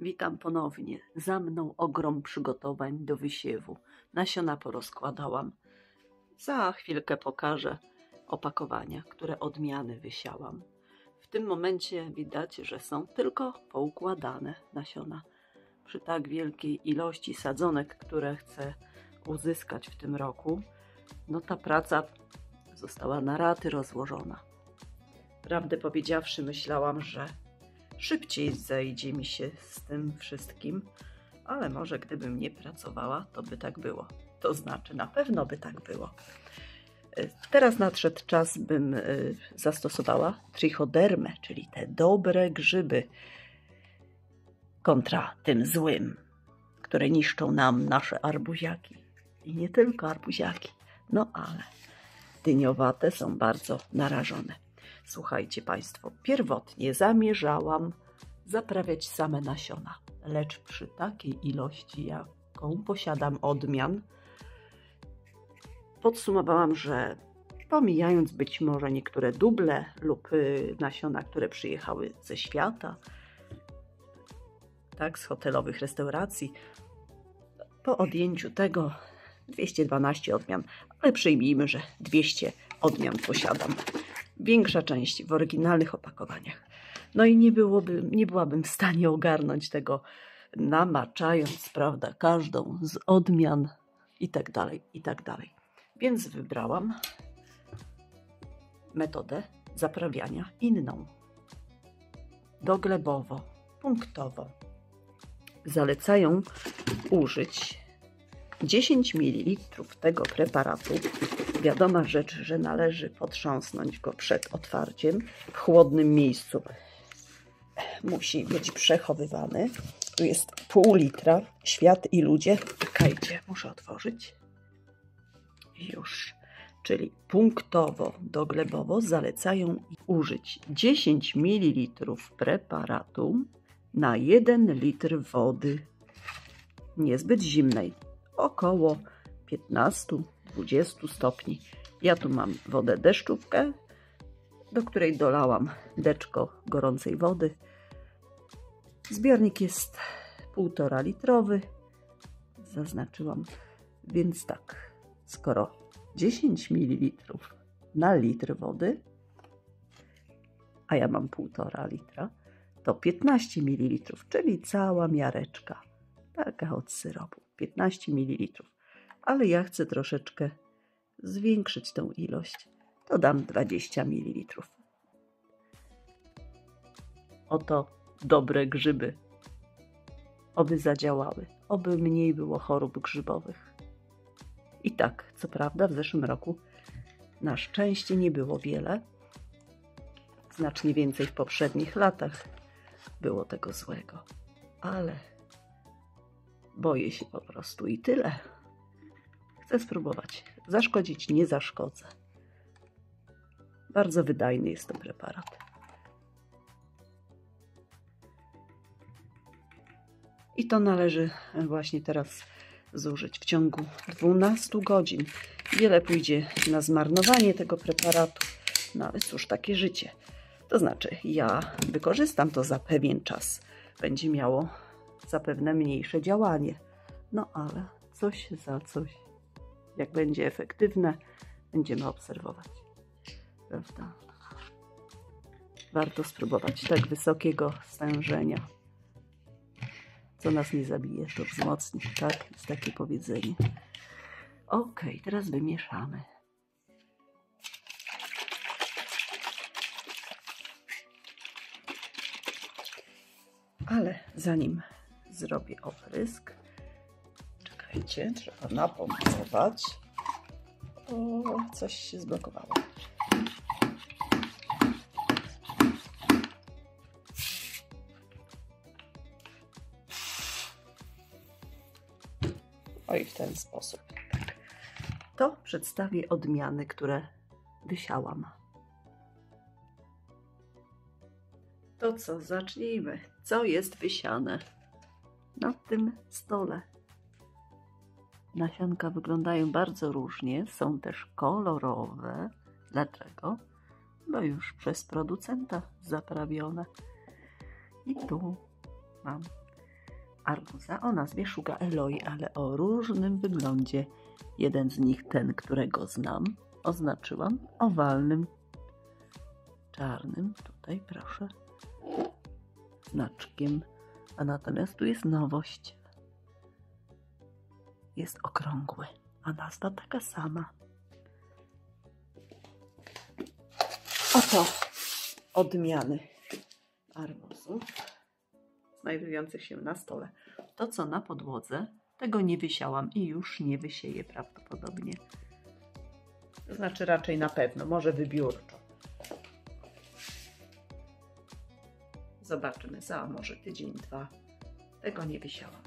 Witam ponownie. Za mną ogrom przygotowań do wysiewu. Nasiona porozkładałam. Za chwilkę pokażę opakowania, które odmiany wysiałam. W tym momencie widać, że są tylko poukładane nasiona. Przy tak wielkiej ilości sadzonek, które chcę uzyskać w tym roku, no ta praca została na raty rozłożona. Prawdę powiedziawszy, myślałam, że szybciej zejdzie mi się z tym wszystkim, ale może gdybym nie pracowała, to by tak było. To znaczy, na pewno by tak było. Teraz nadszedł czas, bym zastosowała trichodermę, czyli te dobre grzyby kontra tym złym, które niszczą nam nasze arbuziaki. I nie tylko arbuziaki, no ale dyniowate są bardzo narażone. Słuchajcie Państwo, pierwotnie zamierzałam zaprawiać same nasiona, lecz przy takiej ilości, jaką posiadam odmian, podsumowałam, że pomijając być może niektóre duble lub nasiona, które przyjechały ze świata, tak, z hotelowych restauracji, po odjęciu tego 212 odmian, ale przyjmijmy, że 200 odmian posiadam. Większa część w oryginalnych opakowaniach. No i nie byłabym w stanie ogarnąć tego, namaczając, prawda, każdą z odmian i tak dalej, i tak dalej. Więc wybrałam metodę zaprawiania inną. Doglebowo, punktowo. Zalecają użyć 10 ml tego preparatu. Wiadoma rzecz, że należy potrząsnąć go przed otwarciem. W chłodnym miejscu musi być przechowywany. Tu jest pół litra. Świat i ludzie. Czekajcie, muszę otworzyć. Już. Czyli punktowo, doglebowo zalecają użyć 10 ml preparatu na 1 litr wody. Niezbyt zimnej. Około 15-20 stopni. Ja tu mam wodę deszczówkę, do której dolałam deczko gorącej wody. Zbiornik jest 1,5 litrowy. Zaznaczyłam. Więc tak, skoro 10 ml na litr wody, a ja mam 1,5 litra, to 15 ml, czyli cała miareczka. Taka od syropu. 15 ml. Ale ja chcę troszeczkę zwiększyć tą ilość. To dam 20 ml. Oto dobre grzyby. Oby zadziałały. Oby mniej było chorób grzybowych. I tak, co prawda w zeszłym roku na szczęście nie było wiele. Znacznie więcej w poprzednich latach było tego złego. Ale boję się po prostu i tyle. Chcę spróbować. Zaszkodzić nie zaszkodzę. Bardzo wydajny jest to preparat. I to należy właśnie teraz zużyć w ciągu 12 godzin. Wiele pójdzie na zmarnowanie tego preparatu, no ale cóż, takie życie. To znaczy, ja wykorzystam to za pewien czas. Będzie miało zapewne mniejsze działanie. No ale coś za coś. Jak będzie efektywne, będziemy obserwować. Prawda? Warto spróbować tak wysokiego stężenia. Co nas nie zabije, to wzmocni. Tak, jest takie powiedzenie. Ok, teraz wymieszamy. Ale zanim zrobię oprysk, czekajcie, trzeba napompować. O, coś się zblokowało. O i w ten sposób. Tak. To przedstawię odmiany, które wysiałam. To co, zacznijmy. Co jest wysiane na tym stole? Nasionka wyglądają bardzo różnie, są też kolorowe. Dlaczego? Bo już przez producenta zaprawione. I tu mam arbuza o nazwie Sugar Eloy, ale o różnym wyglądzie. Jeden z nich, ten, którego znam, oznaczyłam owalnym, czarnym, tutaj proszę, znaczkiem. A natomiast tu jest nowość. Jest okrągły, a nazwa taka sama. Oto odmiany arbuzów znajdujących się na stole. To, co na podłodze, tego nie wysiałam i już nie wysieję prawdopodobnie. To znaczy raczej na pewno, może wybiórczo. Zobaczymy za może tydzień, dwa. Tego nie wysiałam.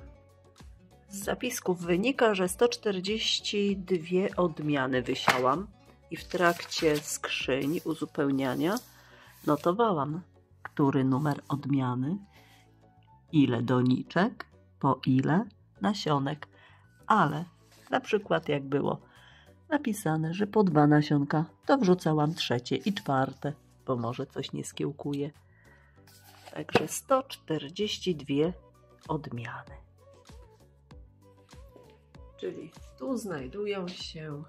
Z zapisków wynika, że 142 odmiany wysiałam i w trakcie skrzyń uzupełniania notowałam, który numer odmiany, ile doniczek, po ile nasionek, ale na przykład jak było napisane, że po 2 nasionka, to wrzucałam 3. i 4, bo może coś nie skiełkuje. Także 142 odmiany. Czyli tu znajdują się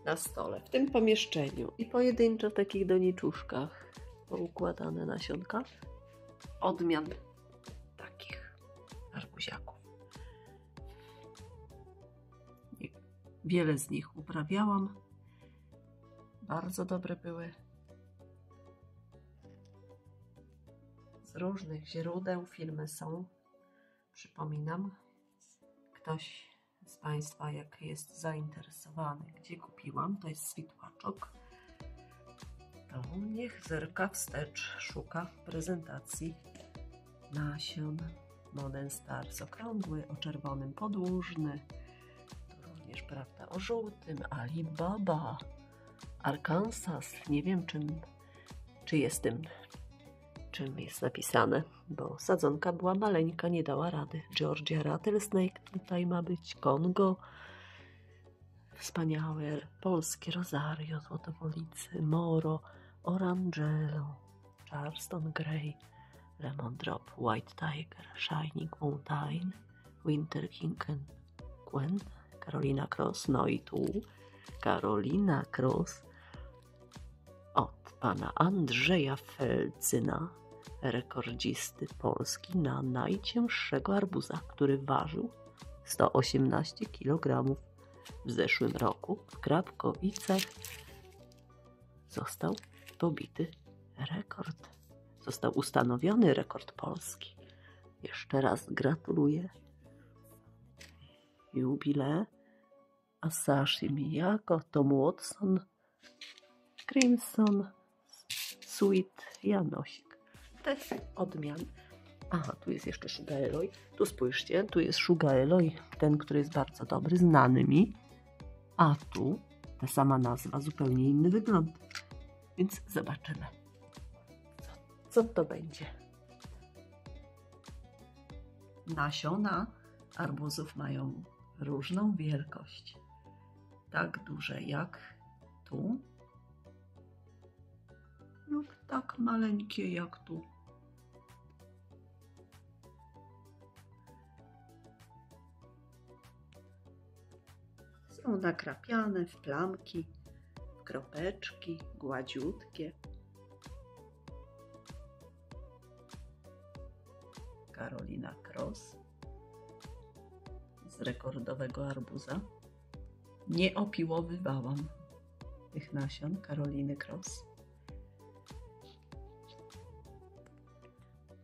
na stole, w tym pomieszczeniu i pojedynczo w takich doniczuszkach poukładane nasionka odmian takich arbuziaków. Wiele z nich uprawiałam. Bardzo dobre były. Z różnych źródeł filmy są. Przypominam, ktoś z Państwa, jak jest zainteresowany, gdzie kupiłam, to jest Sweetwaczok, to niech zerka wstecz, szuka w prezentacji nasion. Modern Stars okrągły, o czerwonym podłużny, tu również prawda o żółtym, Alibaba, Arkansas, nie wiem czy jest tym, czym jest napisane, bo sadzonka była maleńka, nie dała rady. Georgia Rattlesnake tutaj ma być, Kongo, wspaniałe polskie Rosario, Złotowolicy, Moro, Orangelo, Charleston Grey, Lemon Drop, White Tiger, Shining Mountain, Winter King and Gwen, Carolina Cross, no i tu Carolina Cross od pana Andrzeja Felcyna, rekordzisty Polski na najcięższego arbuza, który ważył 118 kg w zeszłym roku. W Krapkowicach został pobity rekord. Został ustanowiony rekord Polski. Jeszcze raz gratuluję. Jubilee, Asahi Miyako, Tom Watson, Crimson, Sweet, Janosik. Te odmiany. Aha, tu jest jeszcze Sugar Eloy. Tu spójrzcie, tu jest Sugar Eloy, ten, który jest bardzo dobry, znany mi. A tu ta sama nazwa, zupełnie inny wygląd. Więc zobaczymy, co to będzie. Nasiona arbuzów mają różną wielkość. Tak duże jak tu lub tak maleńkie jak tu. Są nakrapiane w plamki, w kropeczki, gładziutkie. Carolina Cross z rekordowego arbuza. Nie opiłowywałam tych nasion Caroliny Cross.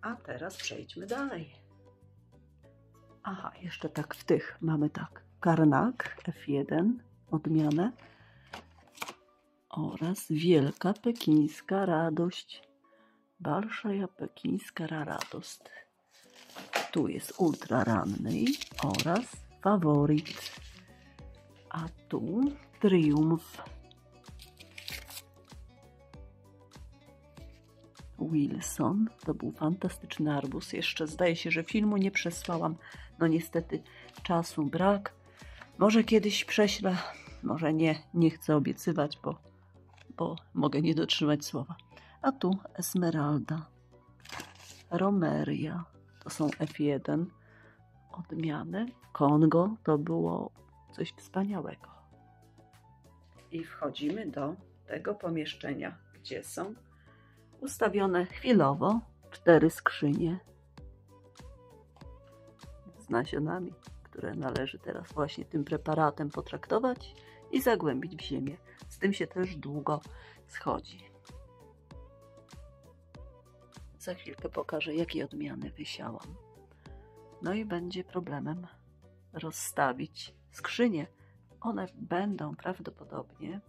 A teraz przejdźmy dalej. Aha, jeszcze tak w tych mamy tak. Karnak F1 odmianę oraz Wielka Pekińska Radość. Balszaja Pekińska Radost. Tu jest ultra ranny oraz faworyt. A tu Triumf. Wilson. To był fantastyczny arbuz. Jeszcze zdaje się, że filmu nie przesłałam. No niestety czasu brak. Może kiedyś prześlę, może nie. Nie chcę obiecywać, bo mogę nie dotrzymać słowa. A tu Esmeralda. Romeria. To są F1 odmiany. Kongo to było coś wspaniałego. I wchodzimy do tego pomieszczenia, gdzie są ustawione chwilowo 4 skrzynie z nasionami, które należy teraz właśnie tym preparatem potraktować i zagłębić w ziemię. Z tym się też długo schodzi. Za chwilkę pokażę, jakie odmiany wysiałam. No i będzie problemem rozstawić skrzynie. One będą prawdopodobnie,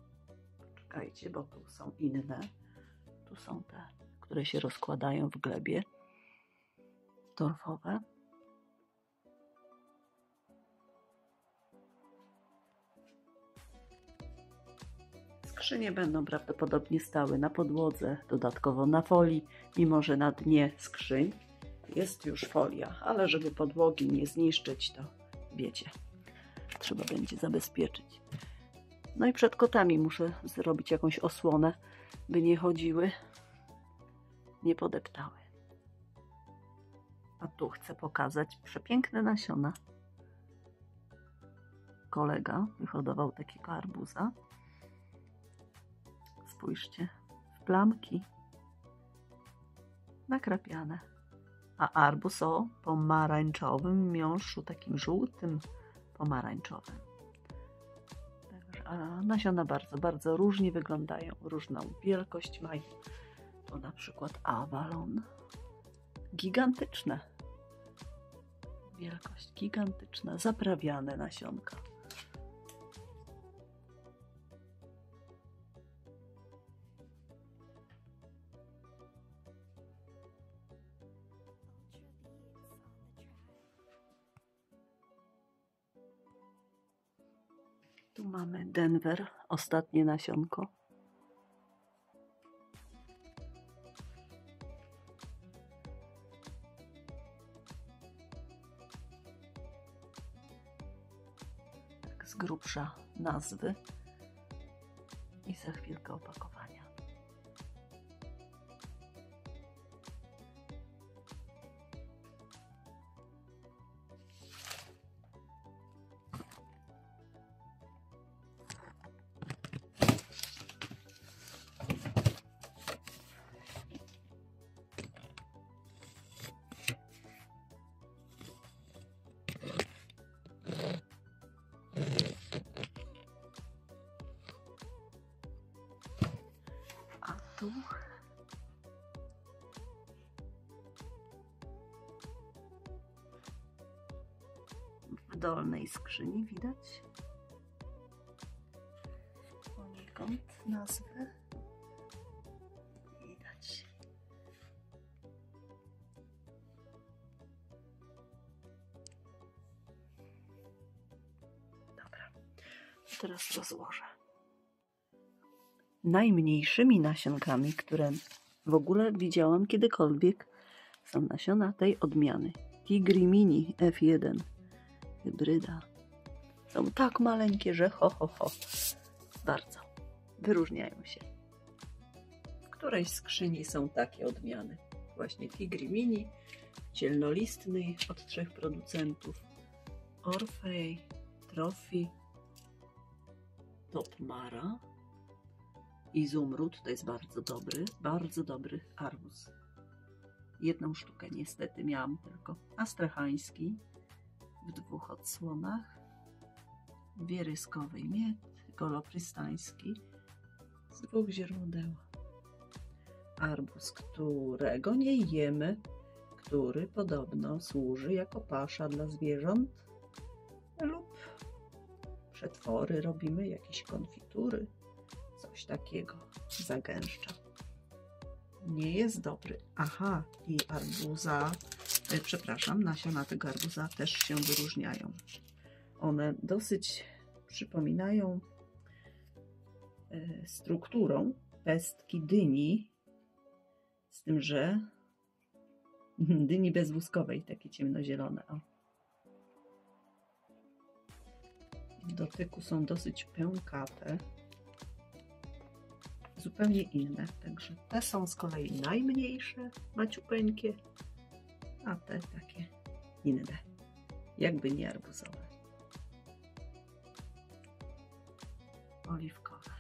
czekajcie, bo tu są inne, tu są te, które się rozkładają w glebie, torfowe. Skrzynie będą prawdopodobnie stały na podłodze, dodatkowo na folii, mimo że na dnie skrzyń jest już folia, ale żeby podłogi nie zniszczyć, to wiecie, trzeba będzie zabezpieczyć. No i przed kotami muszę zrobić jakąś osłonę, by nie chodziły, nie podeptały. A tu chcę pokazać przepiękne nasiona. Kolega wyhodował takiego arbuza. Spójrzcie, w plamki nakrapiane. A arbuz o pomarańczowym miąższu, takim żółtym, pomarańczowym. Także, a nasiona bardzo, bardzo różnie wyglądają. Różną wielkość mają. To na przykład Avalon. Gigantyczne. Wielkość gigantyczna. Zaprawiane nasionka. Tu mamy Denver, ostatnie nasionko. Tak z grubsza nazwy i za chwilkę opakowania. Tu w dolnej skrzyni widać poniekąd nazwę. Widać. Dobra, teraz rozłożę. Najmniejszymi nasionkami, które w ogóle widziałam kiedykolwiek, są nasiona tej odmiany. Tigri Mini F1. Hybryda. Są tak maleńkie, że bardzo wyróżniają się. W którejś skrzyni są takie odmiany. Właśnie Tigri Mini, cielnolistny od 3 producentów. Orfej, Trophy, Top Mara. Izumrud to jest bardzo dobry arbuz. 1 sztukę niestety miałam tylko. Astrachański w 2 odsłonach. Wieryskowy mied, goloprystański z 2 źródeł. Arbuz, którego nie jemy, który podobno służy jako pasza dla zwierząt lub przetwory robimy, jakieś konfitury. Coś takiego zagęszcza. Nie jest dobry. Aha, i arbuza, przepraszam, nasiona tego arbuza też się wyróżniają. One dosyć przypominają strukturą pestki dyni, z tym, że dyni bezłuskowej, takie ciemnozielone. O. W dotyku są dosyć pękate. Zupełnie inne. Także te są z kolei najmniejsze, maciupeńkie, a te takie inne, jakby nie arbuzowe. Oliwkowe.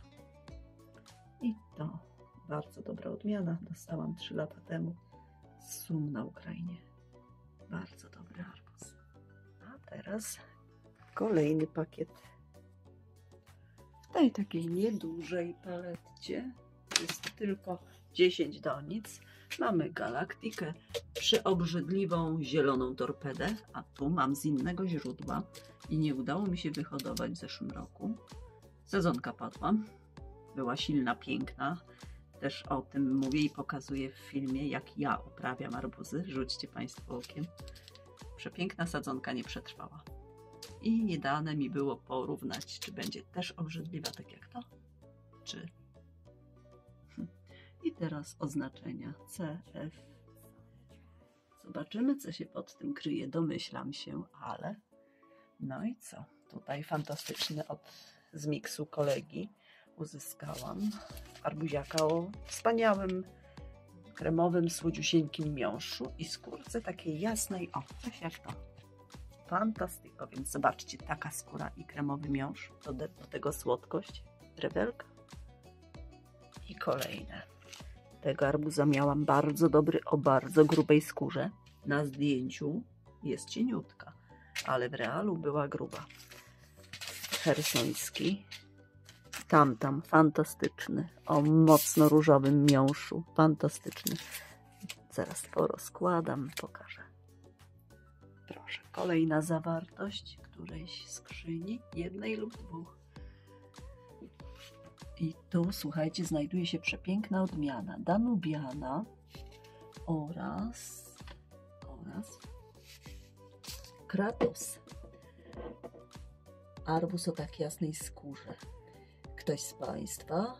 I to bardzo dobra odmiana. Dostałam 3 lata temu z Sum na Ukrainie. Bardzo dobry arbuz. A teraz kolejny pakiet. W tej takiej niedużej paletcie jest tylko 10 donic. Mamy galaktykę, przeobrzydliwą zieloną torpedę, a tu mam z innego źródła i nie udało mi się wyhodować w zeszłym roku. Sezonka padła, była silna, piękna. Też o tym mówię i pokazuję w filmie, jak ja uprawiam arbuzy. Rzućcie Państwo okiem. Przepiękna sadzonka nie przetrwała. I nie dane mi było porównać, czy będzie też obrzydliwa, tak jak to, czy... I teraz oznaczenia CF. Zobaczymy, co się pod tym kryje. Domyślam się, ale... No i co? Tutaj fantastyczny z miksu kolegi uzyskałam arbuziaka o wspaniałym, kremowym, słodziusieńkim miąższu i skórce takiej jasnej, o, coś jak to. Fantastyko, więc zobaczcie, taka skóra i kremowy miąższ, do tego słodkość, drewelka i kolejne. Tego arbuza miałam bardzo dobry, o bardzo grubej skórze. Na zdjęciu jest cieniutka, ale w realu była gruba. Chersoński. Tam, fantastyczny, o mocno różowym miąższu, fantastyczny. Zaraz porozkładam, pokażę. Proszę, kolejna zawartość którejś skrzyni, jednej lub dwóch. I tu, słuchajcie, znajduje się przepiękna odmiana Danubiana oraz Kratos. Arbuz o tak jasnej skórze. Ktoś z Państwa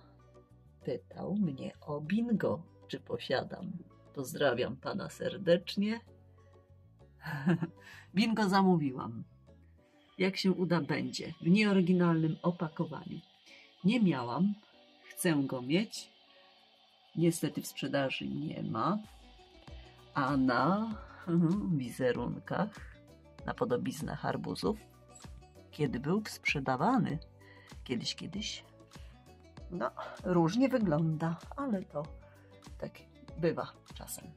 pytał mnie o bingo, czy posiadam. Pozdrawiam Pana serdecznie. Bingo zamówiłam. Jak się uda, będzie. W nieoryginalnym opakowaniu. Nie miałam. Chcę go mieć. Niestety w sprzedaży nie ma. A na wizerunkach, na podobiznach arbuzów, kiedy był sprzedawany, kiedyś, no różnie wygląda, ale to tak bywa czasem.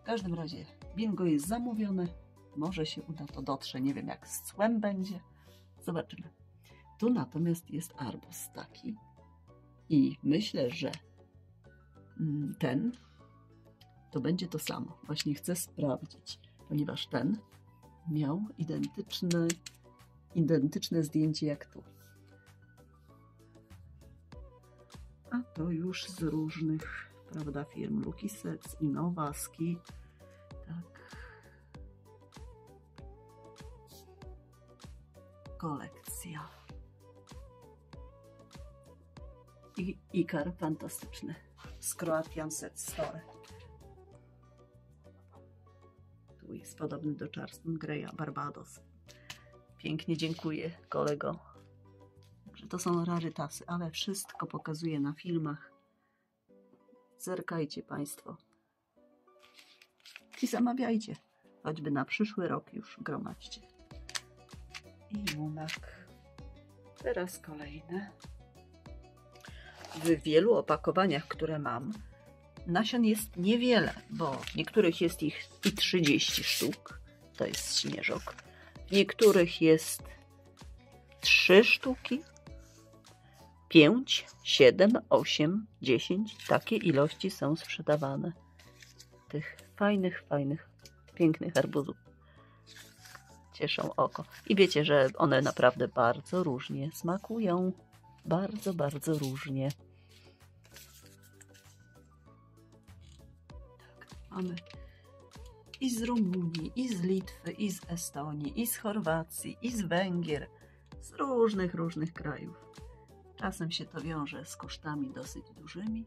W każdym razie bingo jest zamówione, może się uda, to dotrze, nie wiem jak z cłem będzie, zobaczymy. Tu natomiast jest arbuz taki i myślę, że ten to będzie to samo. Właśnie chcę sprawdzić, ponieważ ten miał identyczne zdjęcie jak tu. A to już z różnych, prawda, firm. Lucky Sets, Innowaski. Tak. Kolekcja. I Ikar fantastyczny. Z Croatian Set Store. Tu jest podobny do Charleston Greya, Barbados. Pięknie dziękuję, kolego. Że to są rarytasy, ale wszystko pokazuję na filmach. Zerkajcie Państwo. I zamawiajcie. Choćby na przyszły rok już gromadźcie. I Junak. Teraz kolejne. W wielu opakowaniach, które mam, nasion jest niewiele, bo w niektórych jest ich i 30 sztuk. To jest śnieżok. W niektórych jest 3 sztuki. 5, 7, 8, 10. Takie ilości są sprzedawane. Tych fajnych, pięknych arbuzów. Cieszą oko. I wiecie, że one naprawdę bardzo różnie smakują. Bardzo, bardzo różnie. Tak, mamy i z Rumunii, i z Litwy, i z Estonii, i z Chorwacji, i z Węgier. Z różnych krajów. Czasem się to wiąże z kosztami dosyć dużymi,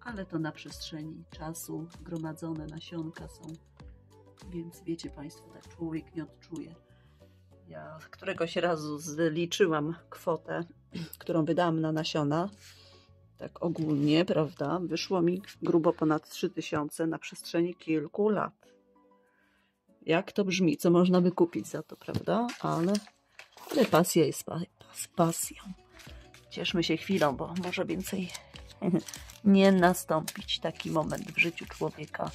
ale to na przestrzeni czasu gromadzone nasionka są, więc wiecie Państwo, tak człowiek nie odczuje. Ja któregoś razu zliczyłam kwotę, którą wydałam na nasiona, tak ogólnie, prawda, wyszło mi grubo ponad 3000 na przestrzeni kilku lat. Jak to brzmi? Co można by kupić za to, prawda? Ale pasja jest pasją. Cieszmy się chwilą, bo może więcej nie nastąpić taki moment w życiu człowieka,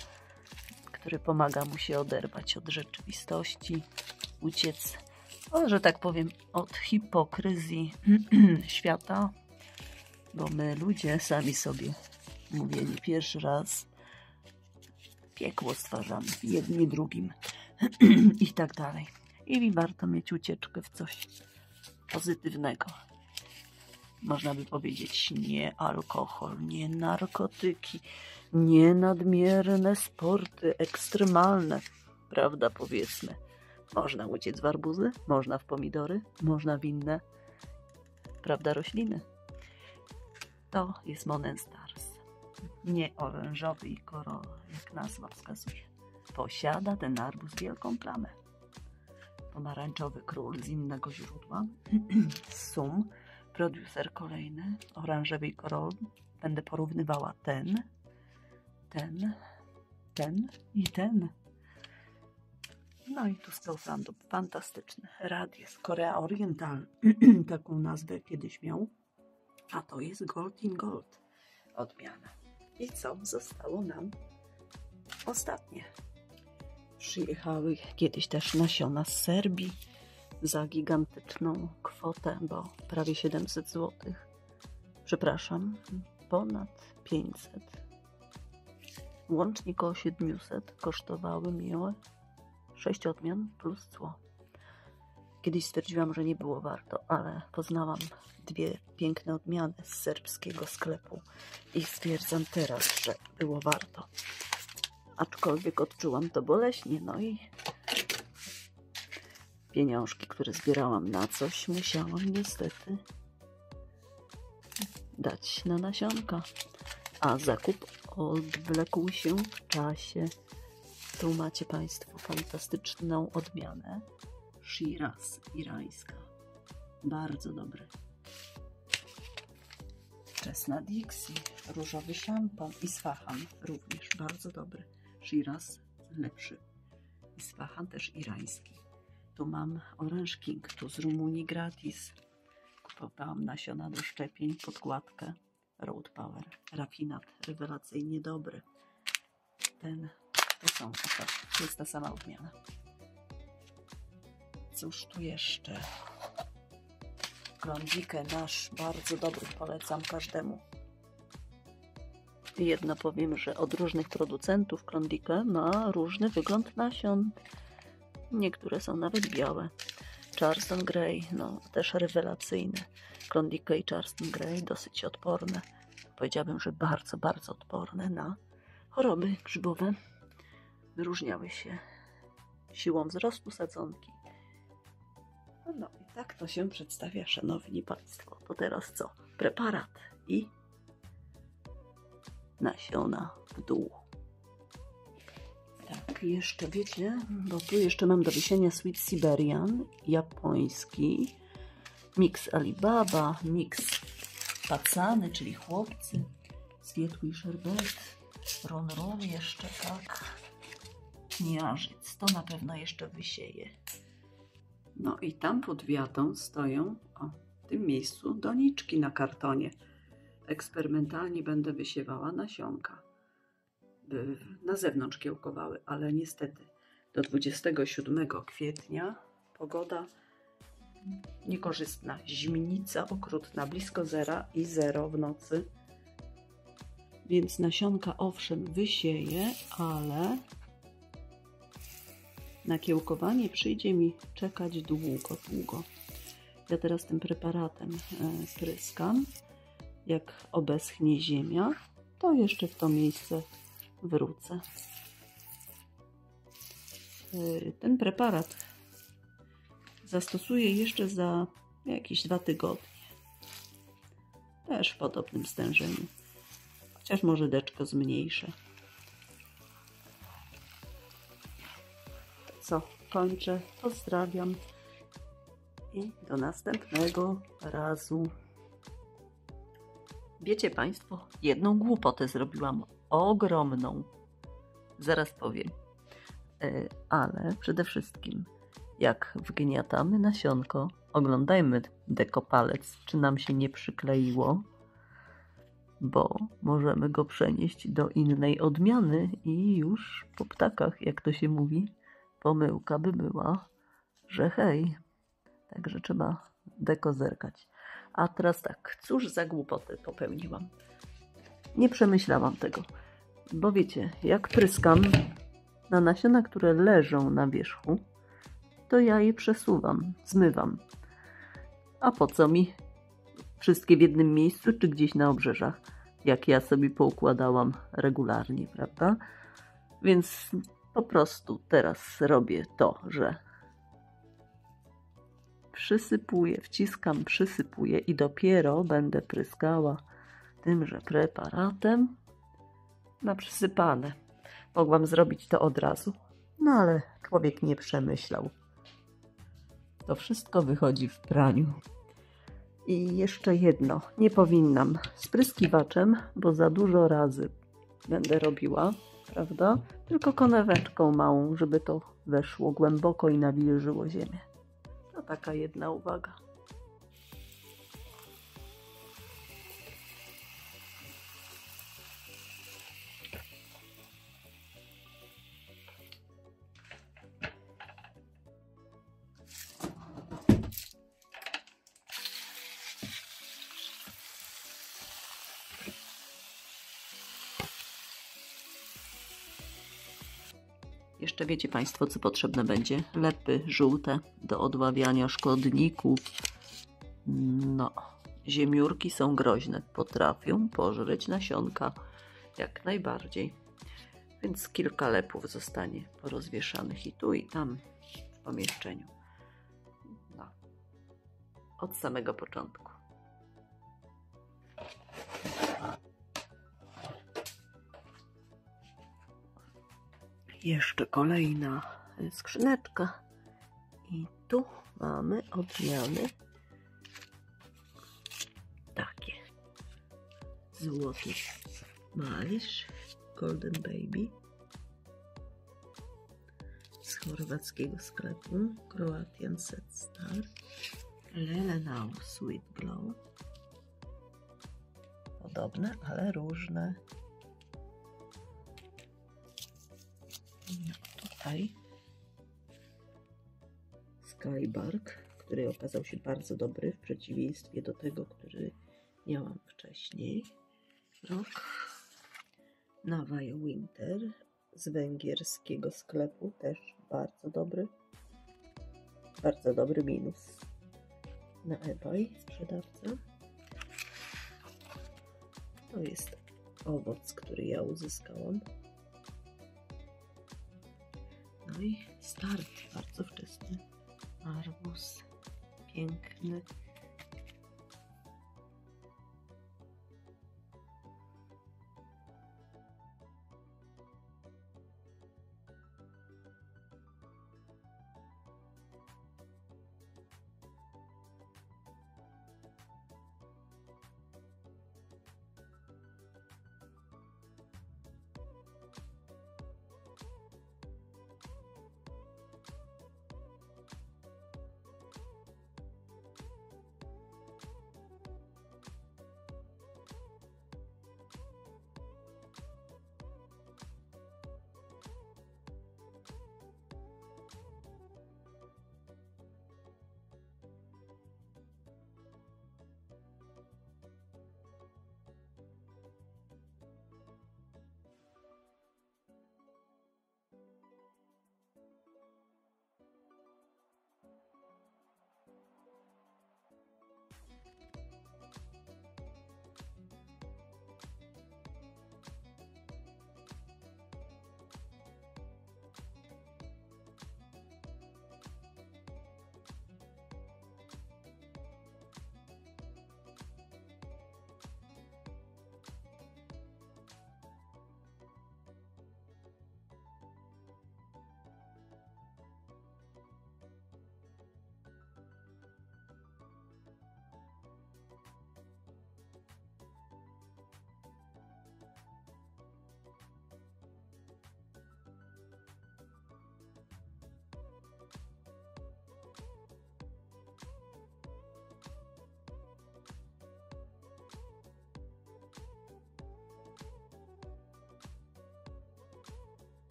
który pomaga mu się oderwać od rzeczywistości, uciec, że tak powiem, od hipokryzji świata, bo my ludzie sami sobie, mówię nie pierwszy raz, piekło stwarzamy jedni drugim i tak dalej. I warto mieć ucieczkę w coś pozytywnego. Można by powiedzieć nie alkohol, nie narkotyki, nie nadmierne sporty ekstremalne, prawda, powiedzmy. Można uciec w arbuzy, można w pomidory, można w inne, prawda, rośliny. To jest Monenstars. Nie orężowy i korol, jak nazwa wskazuje. Posiada ten arbuz wielką plamę. Pomarańczowy król z innego źródła. Sum, producer kolejny. Oranżowy i korol. Będę porównywała ten i ten. No i tu Stofrandup, fantastyczny. Radies, Korea Oriental, taką nazwę kiedyś miał. A to jest Gold in Gold, odmiana. I co? Zostało nam ostatnie. Przyjechały kiedyś też nasiona z Serbii za gigantyczną kwotę, bo prawie 700 zł. Przepraszam, ponad 500. Łącznie około 700 kosztowały miłe 6 odmian plus cło. Kiedyś stwierdziłam, że nie było warto, ale poznałam 2 piękne odmiany z serbskiego sklepu i stwierdzam teraz, że było warto. Aczkolwiek odczułam to boleśnie, no i pieniążki, które zbierałam na coś, musiałam niestety dać na nasionka. A zakup odwlekł się w czasie. Tu macie Państwo fantastyczną odmianę Shiraz irańska. Bardzo dobre. Czesna Dixie, różowy szampan, Isfahan również bardzo dobry. Shiraz lepszy. Isfahan też irański. Tu mam Orange King, tu z Rumunii gratis. Kupowałam nasiona do szczepień, podkładkę Road Power. Rafinat rewelacyjnie dobry. To jest ta sama odmiana. Cóż tu jeszcze? Klondikę nasz, bardzo dobry, polecam każdemu. Jedno powiem, że od różnych producentów Klondikę ma różny wygląd nasion. Niektóre są nawet białe. Charleston Grey, no też rewelacyjny. Klondikę i Charleston Grey dosyć odporne. Powiedziałabym, że bardzo, bardzo odporne na choroby grzybowe. Wyróżniały się siłą wzrostu sadzonki. No i tak to się przedstawia, szanowni Państwo. To teraz co? Preparat i nasiona w dół. Tak, jeszcze wiecie, bo tu jeszcze mam do wisienia Sweet Siberian, japoński, mix Alibaba, mix pacany, czyli chłopcy, Swietły i Szerbet, Ron jeszcze, tak, Kniarzyc, to na pewno jeszcze wysieje. No i tam pod wiatą stoją, w tym miejscu, doniczki na kartonie. Eksperymentalnie będę wysiewała nasionka, by na zewnątrz kiełkowały, ale niestety do 27 kwietnia pogoda niekorzystna, zimnica okrutna, blisko zera i 0 w nocy. Więc nasionka owszem wysieję, ale na kiełkowanie przyjdzie mi czekać długo. Ja teraz tym preparatem pryskam. Jak obeschnie ziemia, to jeszcze w to miejsce wrócę. Ten preparat zastosuję jeszcze za jakieś 2 tygodnie. Też w podobnym stężeniu. Chociaż może deczko zmniejszę. Co? Kończę. Pozdrawiam. I do następnego razu. Wiecie Państwo, jedną głupotę zrobiłam. Ogromną. Zaraz powiem. Ale przede wszystkim, jak wgniatamy nasionko, oglądajmy dekopalec, czy nam się nie przykleiło, bo możemy go przenieść do innej odmiany i już po ptakach, jak to się mówi, pomyłka by była, że hej. Także trzeba dekozerkać. A teraz tak, cóż za głupoty popełniłam. Nie przemyślałam tego, bo wiecie, jak pryskam na nasiona, które leżą na wierzchu, to ja je przesuwam, zmywam. A po co mi wszystkie w jednym miejscu, czy gdzieś na obrzeżach, jak ja sobie poukładałam regularnie, prawda? Więc po prostu teraz robię to, że przysypuję, wciskam, przysypuję i dopiero będę pryskała tymże preparatem na przysypane. Mogłam zrobić to od razu, no ale człowiek nie przemyślał. To wszystko wychodzi w praniu. I jeszcze jedno, nie powinnam spryskiwaczem, bo za dużo razy będę robiła, prawda? Tylko koneweczką małą, żeby to weszło głęboko i nawilżyło ziemię. To taka jedna uwaga. Jeszcze wiecie Państwo, co potrzebne będzie? Lepy żółte do odławiania szkodników. No, ziemiórki są groźne. Potrafią pożreć nasionka. Jak najbardziej. Więc kilka lepów zostanie porozwieszanych i tu, i tam w pomieszczeniu. No, od samego początku. Jeszcze kolejna skrzyneczka i tu mamy odmiany takie. Złoty Malisz, Golden Baby z chorwackiego sklepu, Croatian Set Star, Lelenau Sweet Glow. Podobne, ale różne. No, tutaj Skybark, który okazał się bardzo dobry w przeciwieństwie do tego, który miałam wcześniej. Rok Navajo Winter z węgierskiego sklepu, też bardzo dobry. Bardzo dobry minus na eBay sprzedawca. To jest owoc, który ja uzyskałam. No i start bardzo wczesny. Arbuz piękny.